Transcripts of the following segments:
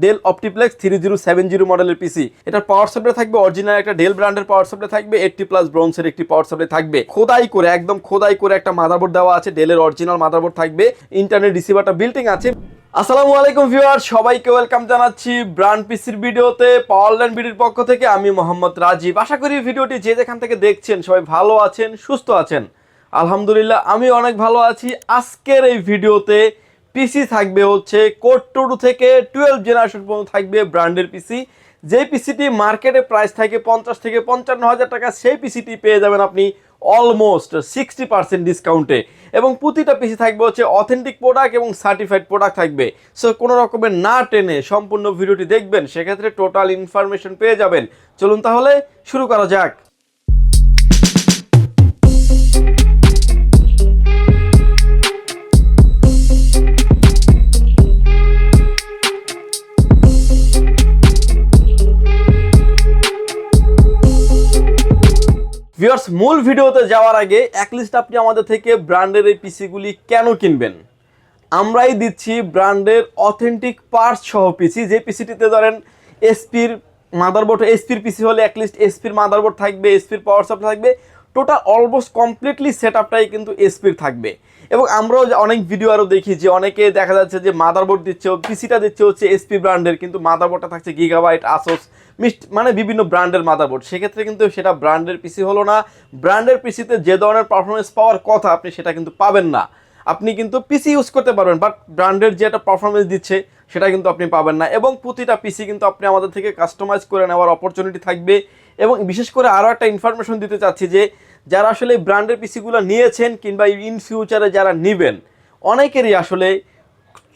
Del OptiPlex 3070 মডেলের পিসি। এটার power supply থাকবে অরিজিনাল একটা ডেল ব্র্যান্ডের পাওয়ার সাপ্লাই থাকবে, 80+ ব্রোঞ্জের একটি পাওয়ার সাপ্লাই থাকবে। খোদাই করে একদম খোদাই করে একটা মাদারবোর্ড দেওয়া আছে, ডেলের অরিজিনাল মাদারবোর্ড থাকবে, ইন্টারনেট রিসিভারটা বিল্টিং আছে। আসসালামু আলাইকুম ভিউয়ার, সবাইকে ওয়েলকাম জানাচ্ছি ব্র্যান্ড পিসির ভিডিওতে। পাওয়ারল্যান্ড বিডির পক্ষ থেকে আমি মোহাম্মদ রাজীব। আশা করি ভিডিওটি যে যেখান থেকে দেখছেন সবাই ভালো আছেন, সুস্থ আছেন। আলহামদুলিল্লাহ আমি অনেক ভালো আছি। আজকের এই ভিডিওতে পিসি থাকবে হচ্ছে কোর 2 থেকে 12 জেনারেশন পর্যন্ত থাকবে ব্র্যান্ডের পিসি। যে পিসিটি মার্কেটে প্রাইস থাকে 50 থেকে 55 হাজার টাকা, সেই পিসিটি পেয়ে যাবেন আপনি অলমোস্ট 60% ডিসকাউন্টে। এবং প্রতিটা পিসি থাকবে হচ্ছে অথেন্টিক প্রোডাক্ট এবং সার্টিফাইড প্রোডাক্ট থাকবে। সো কোনো রকমের না টেনে সম্পূর্ণ ভিডিওটি দেখবেন, সেক্ষেত্রে টোটাল ইনফরমেশন পেয়ে যাবেন। চলুন তাহলে শুরু করা যাক। ভিউয়ার্স, মূল ভিডিওতে যাওয়ার আগে একলিস্ট আপনি আমাদের থেকে ব্র্যান্ডের এই পিসিগুলি কেন কিনবেন। আমরাই দিচ্ছি ব্র্যান্ডের অথেন্টিক পার্টস সহ পিসি। যে পিসিটিতে ধরেন এসপির মাদারবোর্ড, এসপির পিসি হলে একলিস্ট এসপির মাদারবোর্ড থাকবে, এসপির পাওয়ার সাপ্লাই থাকবে, টোটাল অলমোস্ট কমপ্লিটলি সেট আপটাই কিন্তু এসপির থাকবে। এবং আমরাও অনেক ভিডিও আরও দেখি যে অনেকে দেখা যাচ্ছে যে মাদারবোর্ড দিচ্ছে, পিসিটা দিচ্ছে হচ্ছে এসপি ব্র্যান্ডের, কিন্তু মাদারবোর্ডটা থাকছে গিগাবাইট, আসোস, মানে বিভিন্ন ব্র্যান্ডের মাদারবোর্ড। সেক্ষেত্রে কিন্তু সেটা ব্র্যান্ডের পিসি হলো না। ব্র্যান্ডের পিসিতে যে ধরনের পারফরমেন্স পাওয়ার কথা আপনি সেটা কিন্তু পাবেন না। আপনি কিন্তু পিসি ইউজ করতে পারবেন, বাট ব্র্যান্ডের যে একটা পারফরমেন্স দিচ্ছে সেটা কিন্তু আপনি পাবেন না। এবং প্রতিটা পিসি কিন্তু আপনি আমাদের থেকে কাস্টমাইজ করে নেওয়ার অপরচুনিটি থাকবে। এবং বিশেষ করে আরও একটা ইনফরমেশন দিতে চাচ্ছি যে যারা আসলে ব্র্যান্ডের পিসিগুলো নিয়েছেন কিংবা ইন ফিউচারে যারা নেবেন, অনেকেরই আসলে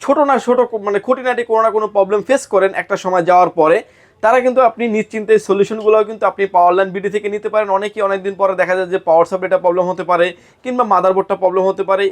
ছোট না ছোট মানে খুঁটিনাটি কোনো না কোনো প্রবলেম ফেস করেন একটা সময় যাওয়ার পরে। তারা কিন্তু আপনি নিশ্চিন্তে সলিউশনগুলোও কিন্তু আপনি পাওয়ারল্যান্ড বিডি থেকে নিতে পারেন। অনেকেই অনেকদিন পরে দেখা যায় যে পাওয়ার সাপ্লাইটা প্রবলেম হতে পারে কিংবা মাদারবোর্ডটা প্রবলেম হতে পারে।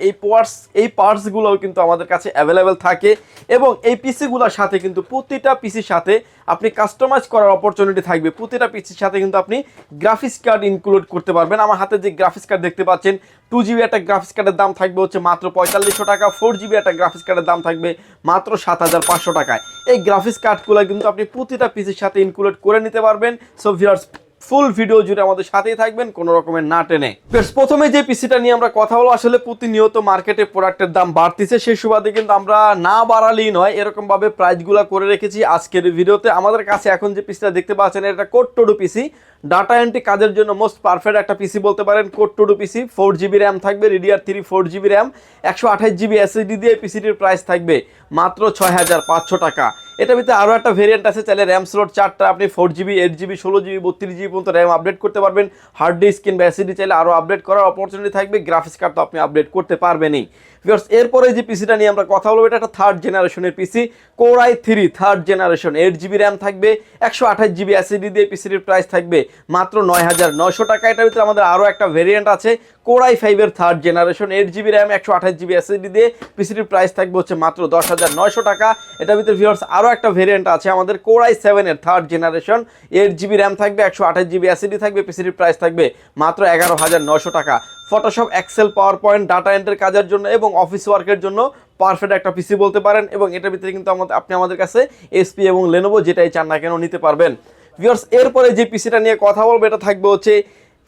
এই পার্টসগুলোও কিন্তু আমাদের কাছে অ্যাভেলেবেল থাকে। এবং এই পিসিগুলোর সাথে কিন্তু প্রতিটা পিসির সাথে আপনি কাস্টমাইজ করার অপরচুনিটি থাকবে। প্রতিটা পিসির সাথে কিন্তু আপনি গ্রাফিক্স কার্ড ইনক্লুড করতে পারবেন। আমার হাতে যে গ্রাফিক্স কার্ড দেখতে পাচ্ছেন, 2GB একটা গ্রাফিক্স কার্ডের দাম থাকবে হচ্ছে মাত্র 4500 টাকা, 4GB একটা গ্রাফিক্স কার্ডের দাম থাকবে মাত্র 7500 টাকায়। এই গ্রাফিক্স কার্ডগুলো কিন্তু আপনি প্রতিটা পিসির সাথে ইনক্লুড করে নিতে পারবেন। সো ভিউয়ার্স, ফুল ভিডিও জুড়ে আমাদের সাথেই থাকবেন, কোনো রকমের না টেনে। প্রথমে যে পিসিটা নিয়ে আমরা কথা বলবো, আসলে প্রতিনিয়ত মার্কেটে প্রোডাক্টের দাম বাড়তিছে, সেই সুবাদে কিন্তু আমরা না বাড়ালেই নয়, এরকমভাবে প্রাইসগুলো করে রেখেছি আজকের ভিডিওতে। আমাদের কাছে এখন যে পিসিটা দেখতে পাচ্ছেন, এটা কোর 2 পিসি, ডাটা এন্ট্রি কাজের জন্য মোস্ট পারফেক্ট একটা পিসি বলতে পারেন। কোর 2 পিসি, 4GB র্যাম থাকবে, DDR3 4GB RAM, 128GB SSD দিয়ে পিসিটির প্রাইস থাকবে মাত্র 6500 টাকা। এটার ভিতরে আরও একটা ভেরিয়েন্ট আছে, চাইলে র্যাম স্লট 4টা আপনি 4GB, 8GB, 16GB, 32GB পর্যন্ত র্যাম আপডেট করতে পারবেন। হার্ড ডিস্ক কিংবা এসএসডি চাইলে আরও আপডেট করার অপরচুনিটি থাকবে। গ্রাফিক্স কার্ড তো আপনি আপডেট করতে পারবেনই। ভিউয়ার্স, এরপরে যে পিসিটা নিয়ে আমরা কথা বলবো, এটা একটা 3rd জেনারেশনের পিসি, core i3 3rd generation, 8GB RAM থাকবে, 128GB SSD দিয়ে পিসিটির প্রাইস থাকবে মাত্র 9900 টাকা। এটার ভিতরে আমাদের আরও একটা ভেরিয়েন্ট আছে, কোর i5 এর 3rd generation, 8GB RAM, 128GB SSD দিয়ে পিসিটির প্রাইস থাকবে হচ্ছে মাত্র 10900 টাকা। এটার ভিতরে ভিউয়ার্স আরও একটা ভেরিয়েন্ট আছে আমাদের কোর i7 এর 3rd জেনারেশন, 8GB র্যাম থাকবে, 128GB SSD থাকবে, পিসিটির প্রাইস থাকবে মাত্র 11900 টাকা। Photoshop, Excel, PowerPoint, data এন্ট্রির কাজের জন্য এবং অফিস ওয়ার্কের জন্য পারফেক্ট একটা পিসি বলতে পারেন। এবং এটার ভিতরে কিন্তু আপনি আমাদের কাছে এসপি এবং লেনোভো যেটাই চান না কেন নিতে পারবেন। ভিউয়ার্স, এরপরে যে পিসিটা নিয়ে কথা বলবো, এটা থাকবে হচ্ছে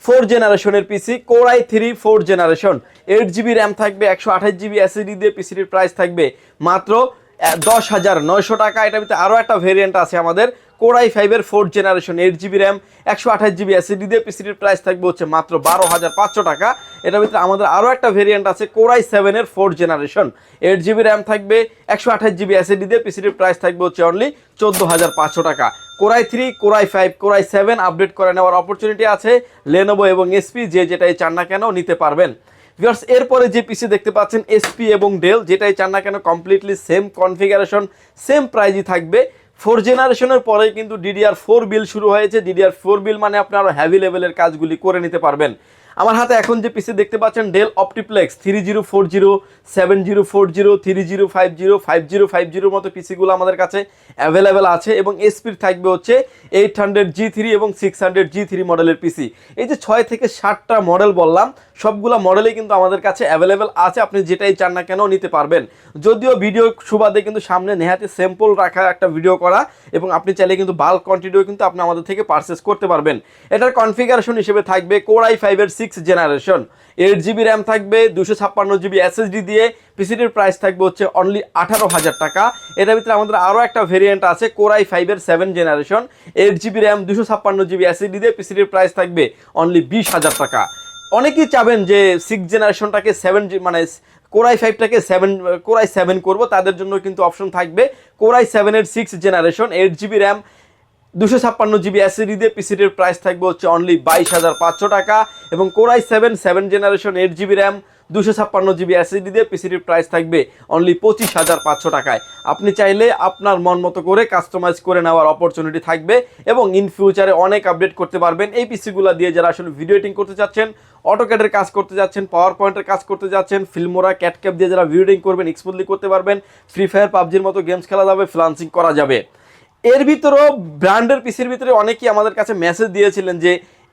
4th জেনারেশনের পিসি, core i3 4th generation, 8GB RAM থাকবে, 128GB SSD দিয়ে পিসিটির প্রাইস থাকবে মাত্র 10900 টাকা। এটার ভিতরে আরও একটা ভেরিয়েন্ট আছে আমাদের, কোর i5 এর 4th generation, 8GB RAM, 128GB SSD দিয়ে পিসিটির প্রাইস থাকবে হচ্ছে মাত্র 12500 টাকা। এটার ভিতরে আমাদের আরও একটা ভেরিয়েন্ট আছে, কোর i7 এর 4th জেনারেশন, 8GB র্যাম থাকবে, 128GB SSD দিয়ে পিসিটির প্রাইস থাকবে হচ্ছে অনলি 14500 টাকা। Core i3, core i5, core i7 update করে নেওয়ার অপরচুনিটি আছে। লেনোভো এবং এসপি যে যেটাই চান না কেন নিতে পারবেন। ভিউয়ার্স, এরপরে যে পিসি দেখতে পাচ্ছেন, এসপি এবং ডেল যেটাই চান না কেন কমপ্লিটলি সেম কনফিগারেশন, সেম প্রাইজই থাকবে। 4 জেনারেশনের পরেই কিন্তু DDR4 বিল শুরু হয়েছে। DDR4 বিল মানে আপনি আরও হ্যাভি লেভেলের কাজগুলি করে নিতে পারবেন। আমার হাতে এখন যে পিসি দেখতে পাচ্ছেন ডেল অপটিপ্লেক্স 3040, 7040, 3050, 5050 মতো পিসিগুলো আমাদের কাছে অ্যাভেলেবেল আছে এবং এসপির থাকবে হচ্ছে 800G3 এবং 600G3 মডেলের পিসি। এই যে 6 থেকে 7টা মডেল বললাম, সবগুলা মডেলই কিন্তু আমাদের কাছে অ্যাভেলেবেল আছে, আপনি যেটাই চান না কেন নিতে পারবেন। যদিও ভিডিও সুবাদে কিন্তু সামনে নেহাতি স্যাম্পল রাখা একটা ভিডিও করা, এবং আপনি চাইলে কিন্তু বাল্ক কোয়ান্টিটিও কিন্তু আপনি আমাদের থেকে পারচেস করতে পারবেন। এটার কনফিগারেশন হিসেবে থাকবে Core i5 এর 6th জেনারেশন, 8GB র্যাম থাকবে, 256GB SSD দিয়ে। পিসিটির প্রাইস থাকবে হচ্ছে অনলি 18,000 টাকা। এটার ভিতরে আমাদের আরও একটা ভেরিয়েন্ট আছে Core i5 এর 7th generation, 8GB RAM, 256GB SSD দিয়ে। পিসিটির প্রাইস থাকবে অনলি 20,000 টাকা। অনেকেই চাবেন যে 6th জেনারেশনটাকে 7 মানে Core i5টাকে Core i7 করবো, তাদের জন্য কিন্তু অপশন থাকবে Core i7 এর 6th generation, 8GB RAM, 256GB SSD দিয়ে। পিসিটির প্রাইস থাকবে হচ্ছে অনলি 22,500 টাকা। এবং Core i7 7th generation, 8GB RAM, 256GB SSD দিয়ে। পিসিটির প্রাইস থাকবে অনলি 25,500 টাকায়। আপনি চাইলে আপনার মন মতো করে কাস্টমাইজ করে নেওয়ার অপরচুনিটি থাকবে এবং ইন ফিউচারে অনেক আপডেট করতে পারবেন এই পিসিগুলো দিয়ে। যারা আসলে ভিডিও এডিটিং করতে চাচ্ছেন, অটোক্যাডের কাজ করতে যাচ্ছেন, পাওয়ার পয়েন্টের কাজ করতে যাচ্ছেন, ফিল্মোরা, ক্যাটক্যাপ দিয়ে যারা ভিডিও এডিটিং করবেন, স্মুথলি করতে পারবেন। ফ্রি ফায়ার, পাবজির মতো গেমস খেলা যাবে, ফ্রিল্যান্সিং করা যাবে। এর ভিতরেও ব্র্যান্ডের পিসির ভিতরে অনেকেই আমাদের কাছে মেসেজ দিয়েছিলেন যে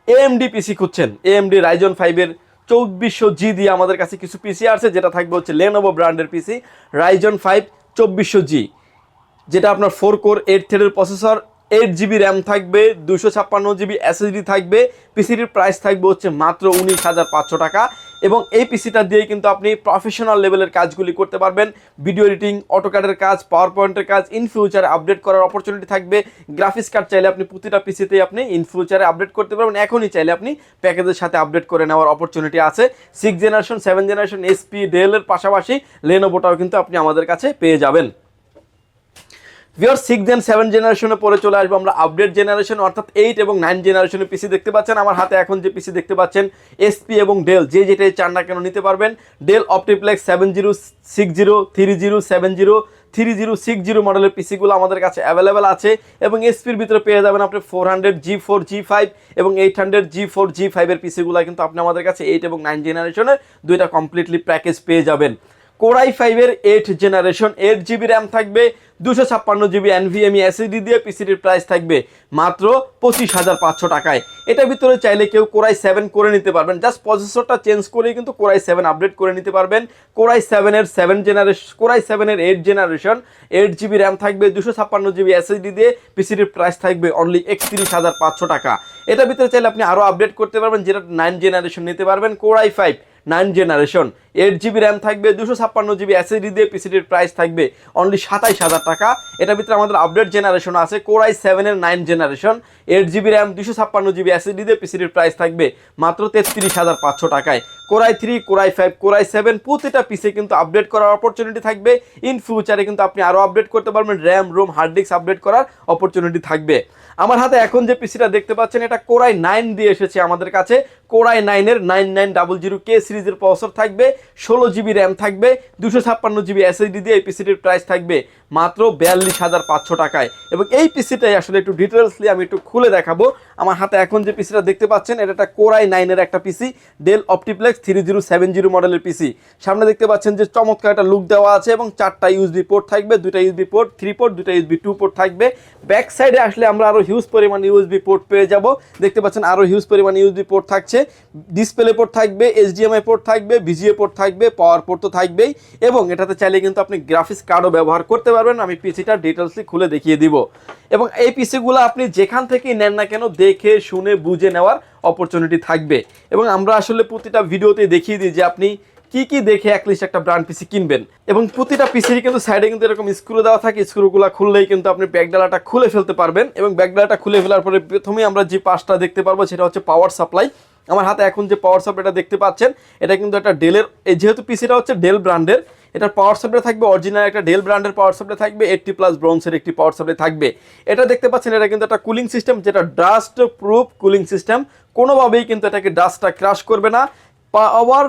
AMD পিসি খুঁজছেন। AMD Ryzen 5 এর 2400G দিয়ে আমাদের কাছে কিছু পিসি আছে, যেটা থাকবে হচ্ছে Lenovo ব্র্যান্ডের পিসি Ryzen 5 2400G, যেটা আপনার 4 কোর 8 থ্রেডের প্রসেসর, 8GB র্যাম থাকবে, 256GB SSD থাকবে। পিসিটির প্রাইস থাকবে হচ্ছে মাত্র 19,500 টাকা। এবং এই পিসিটা দিয়ে কিন্তু আপনি প্রফেশনাল লেভেলের কাজগুলি করতে পারবেন, ভিডিও এডিটিং, অটোক্যাডের কাজ, পাওয়ার পয়েন্টের কাজ। ইন ফিউচারে আপডেট করার অপরচুনিটি থাকবে। গ্রাফিক্স কার্ড চাইলে আপনি প্রতিটা পিসিতেই আপনি ইন ফিউচারে আপডেট করতে পারবেন। এখনই চাইলে আপনি প্যাকেজের সাথে আপডেট করে নেওয়ার অপরচুনিটি আছে। 6th generation, 7th generation, SP, ডেলের পাশাপাশি লেনোভোটাও কিন্তু আপনি আমাদের কাছে পেয়ে যাবেন। ভিউয়ার্স, 6th and 7th জেনারেশনে পরে চলে আসবো আমরা আপডেট জেনারেশন, অর্থাৎ 8 এবং 9 জেনারেশনের পিসি দেখতে পাচ্ছেন। আমার হাতে এখন যে পিসি দেখতে পাচ্ছেন এসপি এবং ডেল, যে যেটাই চান না কেন নিতে পারবেন। ডেল অপটিপ্লেক্স 7060, 3070, 3060 মডেলের পিসিগুলো আমাদের কাছে অ্যাভেলেবেল আছে। এবং এসপির ভিতরে পেয়ে যাবেন আপনি 400G4, G5 এবং 800G4, G5 এর পিসিগুলো কিন্তু আপনি আমাদের কাছে 8 এবং 9 জেনারেশনের দুইটা কমপ্লিটলি প্যাকেজ পেয়ে যাবেন। Core i5 এর 8th জেনারেশন, 8GB র্যাম থাকবে, 256GB NVMe SSD দিয়ে। পিসিটির প্রাইস থাকবে মাত্র 25,500 টাকায়। এটার ভিতরে চাইলে কেউ Core i7 করে নিতে পারবেন, জাস্ট প্রসেসরটা চেঞ্জ করেই কিন্তু Core i7 আপডেট করে নিতে পারবেন। Core i7 এর 7th জেনারেশন, Core i7 এর 8th জেনারেশন, 8GB র্যাম থাকবে, 256GB SSD দিয়ে। পিসিটির প্রাইস থাকবে অনলি 31,500 টাকা। এটার ভিতরে চাইলে আপনি আরও আপডেট করতে পারবেন, যেটা 9th জেনারেশন নিতে পারবেন। Core i5 9th generation, 8GB RAM থাকবে, 256GB SSD দিয়ে। পিসিটির প্রাইস থাকবে অনলি 27,000 টাকা। এটার ভিতরে আমাদের আপডেট জেনারেশন আছে Core i7 এর 9th generation, 8GB RAM, 256GB SSD দিয়ে। পিসিটির প্রাইস থাকবে মাত্র 33,500 টাকায়। Core i3, Core i5, Core i7 প্রতিটা পিসে কিন্তু আপডেট করার অপরচুনিটি থাকবে। ইন ফিউচারে কিন্তু আপনি আরও আপডেট করতে পারবেন, RAM, ROM, hard disk update করার অপরচুনিটি থাকবে। আমার হাতে এখন যে পিসিটা দেখতে পাচ্ছেন এটা Core i9 দিয়ে এসেছে আমাদের কাছে। Core i9 এর 9900K সিরিজের প্রসেসর থাকবে, 16GB র্যাম থাকবে, 256GB SSD দিয়ে। এই পিসিটির প্রাইস থাকবে মাত্র 42,500 টাকায়। এবং এই পিসিটাই আসলে একটু ডিটেলসলি আমি একটু খুলে দেখাবো। আমার হাতে এখন যে পিসিটা দেখতে পাচ্ছেন এটা একটা Core i9 এর একটা পিসি, ডেল অপটিপ্লেক্স 3070 মডেলের পিসি। সামনে দেখতে পাচ্ছেন যে চমৎকার একটা লুক দেওয়া আছে এবং 4টা USB পোর্ট থাকবে, 2টা USB পোর্ট 3 পোর্ট, 2টা USB 2 পোর্ট থাকবে। ব্যাক সাইডে আসলে আমরা আরও হিউজ পরিমাণ USB পোর্ট পেয়ে যাব। দেখতে পাচ্ছেন আরও হিউজ পরিমাণ USB পোর্ট থাকছে, ডিসপ্লে পোর্ট থাকবে, HDMI পোর্ট থাকবে, VGA পোর্ট থাকবে, পাওয়ার পোর্ট তো থাকবেই। এবং এটাতে চাইলে কিন্তু আপনি গ্রাফিক্স কার্ডও ব্যবহার করতে পারবেন। আমি পিসিটা ডিটেলসলি খুলে দেখিয়ে দিব। এবং এই পিসিগুলো আপনি যেখান থেকেই নেন না কেন দেখে শুনে বুঝে নেওয়ার অপরচুনিটি থাকবে। এবং আমরা আসলে প্রতিটা ভিডিওতে দেখিয়ে দিই যে আপনি কি কি দেখে অ্যাটলিস্ট একটা ব্র্যান্ড পিসি কিনবেন। এবং প্রতিটা পিসির কিন্তু সাইডে কিন্তু এরকম স্ক্রু দেওয়া থাকে, স্ক্রুগুলো খুললেই কিন্তু আপনি ব্যাকডালাটা খুলে ফেলতে পারবেন। এবং ব্যাকডালাটা খুলে ফেলার পরে প্রথমেই আমরা যে পাশটা দেখতে পারবো সেটা হচ্ছে পাওয়ার সাপ্লাই। আমার হাতে এখন যে পাওয়ার সাপ্লাইটা দেখতে পাচ্ছেন এটা কিন্তু একটা ডেলের, যেহেতু পিসিটা হচ্ছে ডেল ব্র্যান্ডের, এটার পাওয়ার সাপ্লাই থাকবে অরিজিনাল একটা ডেল ব্র্যান্ডের পাওয়ার সাপ্লাই থাকবে, 80+ ব্রোঞ্জের একটি পাওয়ার সাপ্লাই থাকবে। এটা দেখতে পাচ্ছেন এটা কিন্তু একটা কুলিং সিস্টেম, যেটা ডাস্ট প্রুফ কুলিং সিস্টেম। কোনোভাবেই কিন্তু এটাকে ডাস্টটা ক্রাশ করবে না। পাওয়ার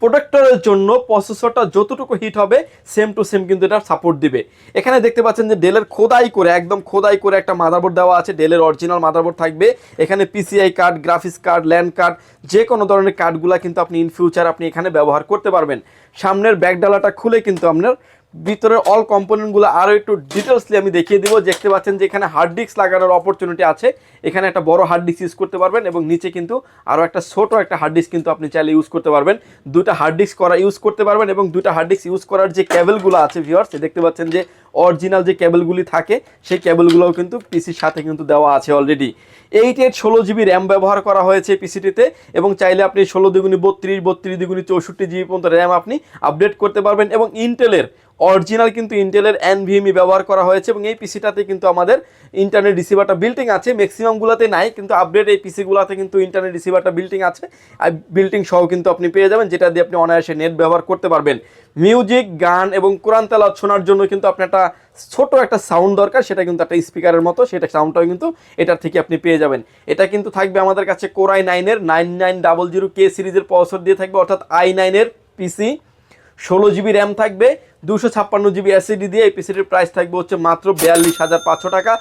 প্রোটেক্টরের জন্য প্রসেসরটা যতটুকু হিট হবে সেম টু সেম কিন্তু এটা সাপোর্ট দিবে। এখানে দেখতে পাচ্ছেন যে ডেলের খোদাই করে একদম খোদাই করে একটা মাদারবোর্ড দেওয়া আছে, ডেলের অরিজিনাল মাদারবোর্ড থাকবে। এখানে PCI card, graphics card, land card, যে কোনো ধরনের কার্ডগুলো কিন্তু আপনি ইন ফিউচার আপনি এখানে ব্যবহার করতে পারবেন। সামনের ব্যাক ডালাটা খুলে কিন্তু আপনার ভিতরের অল কম্পোনেন্টগুলো আরও একটু ডিটেলসলি আমি দেখিয়ে দিব। দেখতে পাচ্ছেন যে এখানে হার্ড ডিস্ক লাগানোর অপরচুনিটি আছে, এখানে একটা বড় হার্ড ডিস্ক ইউজ করতে পারবেন এবং নিচে কিন্তু আরও একটা ছোট একটা হার্ড ডিস্ক কিন্তু আপনি চাইলে ইউজ করতে পারবেন। দুটা হার্ড ডিস্ক ইউজ করতে পারবেন এবং দুটা হার্ড ডিস্ক ইউজ করার যে কেবলগুলো আছে ভিউয়ার্স, দেখতে পাচ্ছেন যে অরিজিনাল যে কেবলগুলি থাকে সেই কেবলগুলোও কিন্তু পিসির সাথে কিন্তু দেওয়া আছে অলরেডি। 8/16 GB র্যাম ব্যবহার করা হয়েছে পিসিটিতে এবং চাইলে আপনি 16×32, 32×64 GB পর্যন্ত র্যাম আপনি আপডেট করতে পারবেন। এবং ইন্টেলের অরিজিনাল কিন্তু ইন্টেলের NVMe ব্যবহার করা হয়েছে এবং এই পিসিটাতে কিন্তু আমাদের ইন্টারনেট রিসিভারটা বিল্টিং আছে, ম্যাক্সিমামগুলোতে নাই কিন্তু আপডেট এই পিসিগুলোতে কিন্তু ইন্টারনেট রিসিভারটা বিল্টিং আছে, আর বিল্টিং সহ কিন্তু আপনি পেয়ে যাবেন, যেটা দিয়ে আপনি অনায়াসে নেট ব্যবহার করতে পারবেন। মিউজিক, গান এবং কোরআন তেলাওয়াত শোনার জন্য কিন্তু আপনার একটা ছোট একটা সাউন্ড দরকার, সেটা কিন্তু একটা স্পিকারের মতো, সেটা সাউন্ডটাও কিন্তু এটার থেকে আপনি পেয়ে যাবেন। এটা কিন্তু থাকবে আমাদের কাছে Core i9-এর 9900K সিরিজের প্রসেসর দিয়ে থাকবে, অর্থাৎ i9-এর পিসি। 16 GB র্যাম থাকবে, 256 GB SSD দিয়ে এই পিসিটির প্রাইস থাকবে হচ্ছে মাত্র 42,500 টাকা।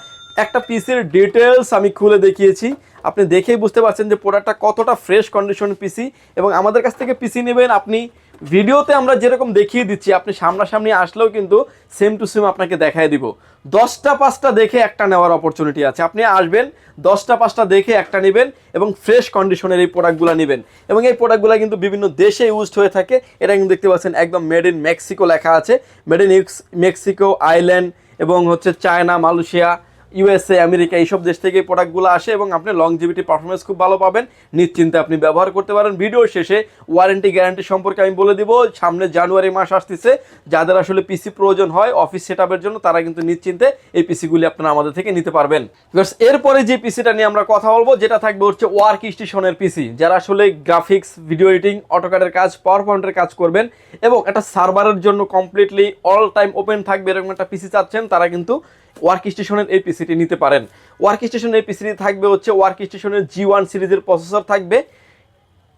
একটা পিসির ডিটেলস আমি খুলে দেখিয়েছি, আপনি দেখেই বুঝতে পারছেন যে প্রোডাক্টটা কতটা ফ্রেশ কন্ডিশন পিসি। এবং আমাদের কাছ থেকে পিসি নেবেন আপনি, ভিডিওতে আমরা যেরকম দেখিয়ে দিচ্ছি আপনি সামনাসামনি আসলেও কিন্তু সেম টু সেম আপনাকে দেখায় দিব। 10টা 5টা দেখে একটা নেওয়ার অপরচুনিটি আছে, আপনি আসবেন 10টা 5টা দেখে একটা নেবেন এবং ফ্রেশ কন্ডিশনের এই প্রোডাক্টগুলো নেবেন। এবং এই প্রোডাক্টগুলো কিন্তু বিভিন্ন দেশে ইউজড হয়ে থাকে, এটা কিন্তু দেখতে পাচ্ছেন একদম মেড ইন মেক্সিকো লেখা আছে, মেড ইন মেক্সিকো, আইল্যান্ড এবং হচ্ছে চায়না, মালয়েশিয়া, USA, আমেরিকা, এইসব দেশ থেকে প্রোডাক্টগুলো আসে এবং আপনি লংজিভিটি পারফরমেন্স খুব ভালো পাবেন, নিশ্চিন্তে আপনি ব্যবহার করতে পারেন। ভিডিওর শেষে ওয়ারেন্টি গ্যারান্টি সম্পর্কে আমি বলে দিব। সামনে জানুয়ারি মাস আসতেছে, যাদের আসলে পিসি প্রয়োজন হয় অফিস সেটআপের জন্য তারা কিন্তু নিশ্চিন্তে এই পিসিগুলি আপনারা আমাদের থেকে নিতে পারবেন। এরপরে যে পিসিটা নিয়ে আমরা কথা বলবো যেটা থাকবে হচ্ছে ওয়ার্ক স্টেশনের পিসি, যারা আসলে গ্রাফিক্স, ভিডিও এডিটিং, অটোক্যাডের কাজ, পাওয়ার পয়েন্টের কাজ করবেন এবং একটা সার্ভারের জন্য কমপ্লিটলি অল টাইম ওপেন থাকবে এরকম একটা পিসি চাচ্ছেন, তারা কিন্তু ওয়ার্ক স্টেশনের এই পিসিটি নিতে পারেন। ওয়ার্ক স্টেশনের এই পিসিটি থাকবে হচ্ছে ওয়ার্ক স্টেশনের G1 সিরিজের প্রসেসর থাকবে,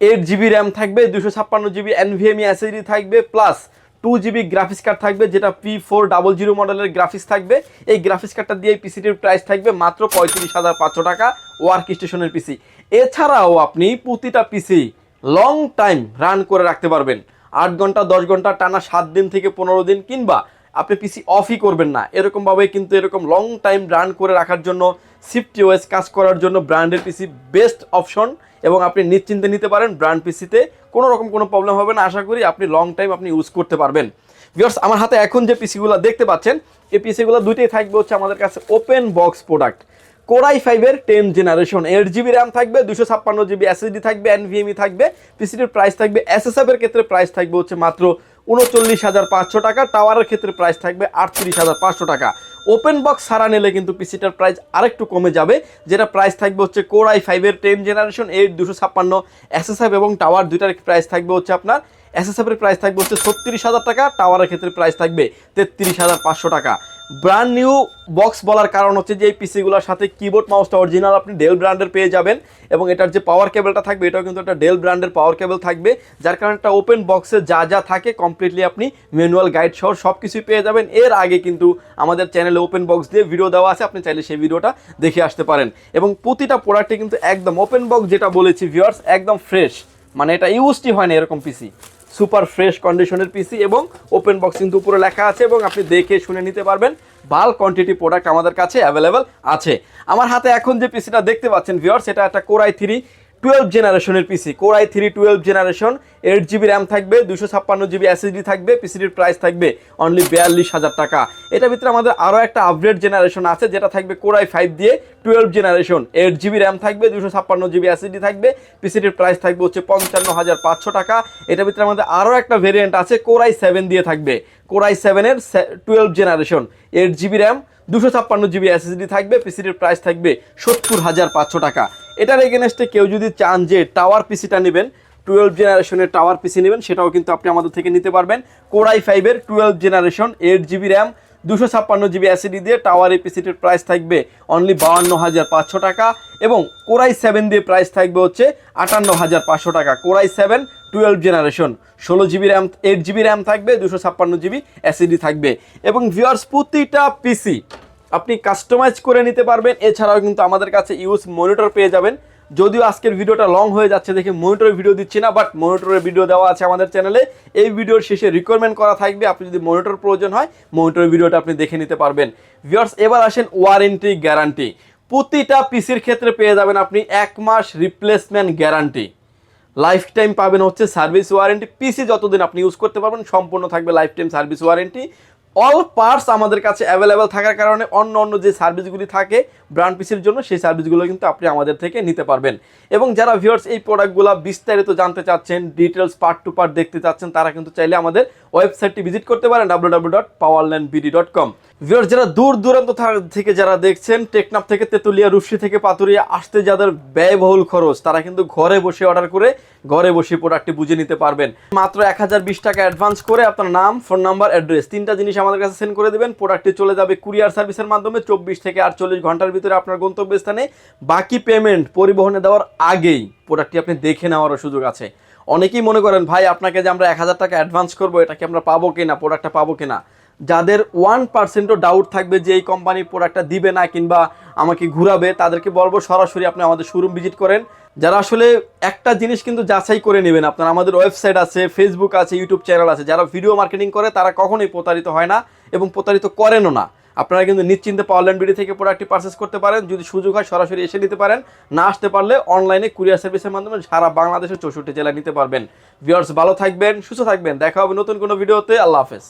8 GB র্যাম থাকবে, 256 GB NVMe SSD থাকবে, প্লাস 2 GB গ্রাফিক্স কার্ড থাকবে, যেটা P400 মডেলের গ্রাফিক্স থাকবে। এই গ্রাফিক্স কার্ডটা দিয়ে এই পিসিটির প্রাইস থাকবে মাত্র 35,500 টাকা ওয়ার্ক স্টেশনের পিসি। এছাড়াও আপনি প্রতিটা পিসি লং টাইম রান করে রাখতে পারবেন, 8 ঘন্টা 10 ঘন্টা টানা 7 দিন থেকে 15 দিন, কিংবা আপনি পিসি অফই করবেন না এরকমভাবে কিন্তু এরকম লং টাইম রান করে রাখার জন্য SwiftOS কাজ করার জন্য ব্র্যান্ডের পিসি বেস্ট অপশন এবং আপনি নিশ্চিন্তে নিতে পারেন। ব্র্যান্ড পিসিতে কোনো রকম কোনো প্রবলেম হবে না, আশা করি আপনি লং টাইম আপনি ইউজ করতে পারবেন। ভিউয়ার্স, আমার হাতে এখন যে পিসিগুলো দেখতে পাচ্ছেন এই পিসিগুলো দুইটাই থাকবে হচ্ছে আমাদের কাছে open box product. Core i5-এর 10 generation, 8 GB RAM থাকবে, 256 GB SSD থাকবে, NVMe থাকবে। পিসিটির প্রাইস থাকবে SSF-এর ক্ষেত্রে প্রাইস থাকবে হচ্ছে মাত্র 39,500 টাকা, টাওয়ারের ক্ষেত্রে প্রাইস থাকবে 38,500 টাকা। ওপেন বক্স ছাড়া নিলে কিন্তু পিসিটার প্রাইস আরেকটু কমে যাবে, যেটা প্রাইস থাকবে হচ্ছে Core i5-এর 10 জেনারেশন, 8 256 SSF এবং টাওয়ার দুইটার প্রাইস থাকবে হচ্ছে আপনার SSF-এর প্রাইস থাকবে হচ্ছে 36,000 টাকা, টাওয়ারের ক্ষেত্রে প্রাইস থাকবে 33,500 টাকা। ব্র্যান্ড নিউ বক্স বলার কারণ হচ্ছে যে এই পিসিগুলোর সাথে কিবোর্ড মাউসটা অরিজিনাল আপনি ডেল ব্র্যান্ডের পেয়ে যাবেন এবং এটার যে পাওয়ার কেবলটা থাকবে এটাও কিন্তু একটা ডেল ব্র্যান্ডের পাওয়ার কেবল থাকবে, যার কারণে একটা ওপেন বক্সে যা যা থাকে কমপ্লিটলি আপনি ম্যানুয়াল গাইড সহ সব কিছুই পেয়ে যাবেন। এর আগে কিন্তু আমাদের চ্যানেলে ওপেন বক্স দিয়ে ভিডিও দেওয়া আছে, আপনি চাইলে সেই ভিডিওটা দেখে আসতে পারেন। এবং প্রতিটা প্রোডাক্টে কিন্তু একদম ওপেন বক্স যেটা বলেছি ভিউয়ার্স, একদম ফ্রেশ, মানে এটা ইউজটি হয় না এরকম পিসি, সুপার ফ্রেশ কন্ডিশনের পিসি এবং ওপেন বক্স কিন্তু উপরে লেখা আছে এবং আপনি দেখে শুনে নিতে পারবেন। বাল্ক কোয়ান্টিটি প্রোডাক্ট আমাদের কাছে অ্যাভেলেবেল আছে। আমার হাতে এখন যে পিসিটা দেখতে পাচ্ছেন ভিউয়ার্স, এটা একটা Core i3 12 জেনারেশনের পিসি। Core i3 12 generation, 8 GB RAM থাকবে, 256 GB SSD থাকবে, পিসিটির প্রাইস থাকবে অনলি 42,000 টাকা। এটার ভিতরে আমাদের আরও একটা আপগ্রেড জেনারেশন আছে, যেটা থাকবে Core i5 দিয়ে 12 জেনারেশন, 8 GB র্যাম থাকবে, 256 GB SSD থাকবে, পিসিটির প্রাইস থাকবে হচ্ছে 55,500 টাকা। এটার ভিতরে আমাদের আরও একটা ভেরিয়েন্ট আছে Core i7 দিয়ে থাকবে, Core i7-এর 12 generation, 8 GB RAM, 256 GB SSD থাকবে, পিসিটির প্রাইস থাকবে 70,500 টাকা। এটার এগেনস্টে কেউ যদি চান যে টাওয়ার পিসিটা নেবেন, 12 জেনারেশনের টাওয়ার পিসি নেবেন, সেটাও কিন্তু আপনি আমাদের থেকে নিতে পারবেন। Core i5-এর 12 generation, 8 GB RAM, 256 GB SSD দিয়ে টাওয়ার এই পিসিটির প্রাইস থাকবে অনলি 52,500 টাকা, এবং কোরাই 7 দিয়ে প্রাইস থাকবে হচ্ছে 58,500 টাকা। Core i 7 12 generation, 16 GB RAM, 8 GB RAM থাকবে, 256 জিবি এসএসডি থাকবে। এবং ভিউয়ার্স, প্রতিটা পিসি আপনি কাস্টমাইজ করে নিতে পারবেন। এছাড়াও কিন্তু আমাদের কাছে ইউজ মনিটর পেয়ে যাবেন। যদিও আজকের ভিডিওটা লং হয়ে যাচ্ছে দেখে মনিটরের ভিডিও দিচ্ছি না, বাট মনিটরের ভিডিও দেওয়া আছে আমাদের চ্যানেলে। এই ভিডিওর শেষে রিকোয়ারমেন্ট করা থাকবে, আপনি যদি মনিটর প্রয়োজন হয় মনিটরের ভিডিওটা আপনি দেখে নিতে পারবেন। ভিউয়ার্স, এবার আসেন ওয়ারেন্টি গ্যারান্টি। প্রতিটা পিসির ক্ষেত্রে পেয়ে যাবেন আপনি 1 মাস রিপ্লেসমেন্ট গ্যারান্টি, লাইফ টাইম পাবেন হচ্ছে সার্ভিস ওয়ারেন্টি। পিসি যতদিন আপনি ইউজ করতে পারবেন সম্পূর্ণ থাকবে life time service warranty. All parts আমাদের কাছে অ্যাভেলেবেল থাকার কারণে অন্য যে সার্ভিসগুলি থাকে ব্র্যান্ড পিসির জন্য, সেই সার্ভিসগুলো কিন্তু আপনি আমাদের থেকে নিতে পারবেন। এবং যারা ভিউয়ার্স এই প্রোডাক্টগুলো বিস্তারিত জানতে চাচ্ছেন, ডিটেলস পার্ট টু পার্ট দেখতে চাচ্ছেন, তারা কিন্তু চাইলে আমাদের ওয়েবসাইটটি ভিজিট করতে পারেন www.powerlandbd.com। ভিউয়ার্স, যারা দূর দূরান্ত থেকে যারা দেখছেন, টেকনাফ থেকে তেতুলিয়া, রূপসী থেকে পাতুরিয়া আসতে যাদের ব্যয়বহুল খরচ, তারা কিন্তু ঘরে বসে অর্ডার করে ঘরে বসে প্রোডাক্টটি বুঝে নিতে পারবেন। মাত্র 1020 টাকা অ্যাডভান্স করে আপনার নাম, ফোন নাম্বার, অ্যাড্রেস, 3টা জিনিস আমাদের কাছে সেন্ড করে দেবেন। প্রোডাক্টটি চলে যাবে কুরিয়ার সার্ভিসের মাধ্যমে 24 থেকে 48 ঘন্টার ভিতরে আপনার গন্তব্যস্থানে। বাকি পেমেন্ট পরিবহনে দেওয়ার আগেই প্রোডাক্টটি আপনি দেখে নেওয়ারও সুযোগ আছে। অনেকেই মনে করেন ভাই আপনাকে যে আমরা 1000 টাকা অ্যাডভান্স করবো, এটা কি আমরা পাবো কিনা, প্রোডাক্টটা পাবো কিনা। যাদের 1%ও ডাউট থাকবে যে এই কোম্পানির প্রোডাক্টটা দিবে না কিংবা আমাকে ঘুরাবে, তাদেরকে বলবো সরাসরি আপনি আমাদের শোরুম ভিজিট করেন। যারা আসলে একটা জিনিস কিন্তু যাচাই করে নেবেন, আপনার আমাদের ওয়েবসাইট আছে, ফেসবুক আছে, ইউটিউব চ্যানেল আছে। যারা ভিডিও মার্কেটিং করে তারা কখনোই প্রতারিত হয় না এবং প্রতারিত করেনও না। আপনারা কিন্তু নিশ্চিন্তে পাওয়ারল্যান্ড বিডি থেকে প্রোডাক্টটি পারচেস করতে পারেন। যদি সুযোগ হয় সরাসরি এসে নিতে পারেন, না আসতে পারলে অনলাইনে কুরিয়ার সার্ভিসের মাধ্যমে সারা বাংলাদেশের 64 জেলায় নিতে পারবেন। ভিউয়ার্স, ভালো থাকবেন, সুস্থ থাকবেন, দেখা হবে নতুন কোনো ভিডিওতে। আল্লাহ হাফেজ।